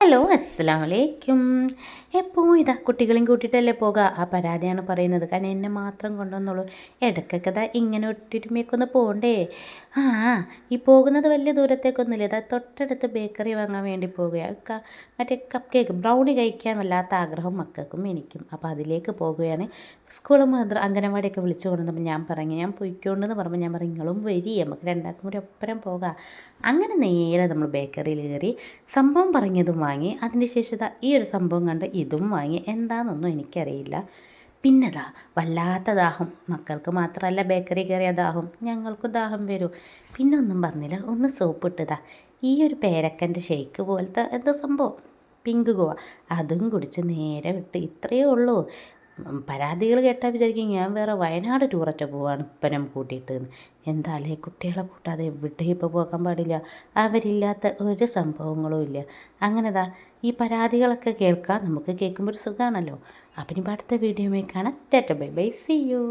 Hello അസ്സലാമലൈക്കും. എപ്പോഴും ഇതാ കുട്ടികളെയും കൂട്ടിയിട്ടല്ലേ പോകുക. ആ പരാതിയാണ് പറയുന്നത്. കാരണം എന്നെ മാത്രം കൊണ്ടുവന്നുള്ളൂ. ഇടയ്ക്കൊക്കെ ഇതാ ഇങ്ങനെ ഒട്ടിരുമയൊക്കെ പോകണ്ടേ. ആ ഈ പോകുന്നത് വലിയ ദൂരത്തേക്കൊന്നുമില്ല. ഇതാ തൊട്ടടുത്ത് ബേക്കറി വാങ്ങാൻ വേണ്ടി പോവുകയാണ്. മറ്റേ കപ്പ് കേക്ക് ബ്രൗണി കഴിക്കാൻ വല്ലാത്ത ആഗ്രഹം മക്കൾക്കും എനിക്കും. അപ്പോൾ അതിലേക്ക് പോകുകയാണ്. സ്കൂളും അംഗനവാടിയൊക്കെ വിളിച്ചു കൊണ്ടുവന്നപ്പോൾ ഞാൻ പറഞ്ഞു ഞാൻ പൊയ്ക്കോണ്ടെന്ന് പറയുമ്പോൾ ഞാൻ പറഞ്ഞു നിങ്ങളും വരി നമുക്ക് രണ്ടാൾക്കും കൂടി ഒപ്പരം പോകാം. അങ്ങനെ നേരെ നമ്മൾ ബേക്കറിയിൽ കയറി സംഭവം പറഞ്ഞതും വാങ്ങി. അതിന് ശേഷം ഈ ഒരു സംഭവം കണ്ട് ഇതും വാങ്ങി. എന്താണെന്നൊന്നും എനിക്കറിയില്ല. പിന്നെതാ വല്ലാത്ത ദാഹം. മക്കൾക്ക് മാത്രമല്ല ബേക്കറി കയറിയ ദാഹം, ഞങ്ങൾക്കും ദാഹം വരും. പിന്നെ ഒന്നും പറഞ്ഞില്ല, ഒന്ന് സോപ്പ് ഇട്ടതാ ഈ ഒരു പേരക്കൻ്റെ ഷേക്ക് പോലത്തെ എന്തോ സംഭവം പിങ്ക് ഗോവ അതും കുടിച്ച് നേരെ വിട്ട്. ഇത്രയേ ഉള്ളൂ. പരാതികൾ കേട്ടാൽ വിചാരിക്കും ഞാൻ വേറെ വയനാട് ടൂറൊക്കെ പോവാണ് ഇപ്പനം കൂട്ടിയിട്ട്. എന്തായാലേ കുട്ടികളെ കൂട്ടാതെ എവിടെയും ഇപ്പോൾ പോകാൻ പാടില്ല. അവരില്ലാത്ത ഒരു സംഭവങ്ങളും ഇല്ല. അങ്ങനെതാ ഈ പരാതികളൊക്കെ കേൾക്കാം. നമുക്ക് കേൾക്കുമ്പോൾ ഒരു സുഖമാണല്ലോ. അപ്പം ഇനി അടുത്ത വീഡിയോയിൽ കാണാം. Tata bye bye, see U.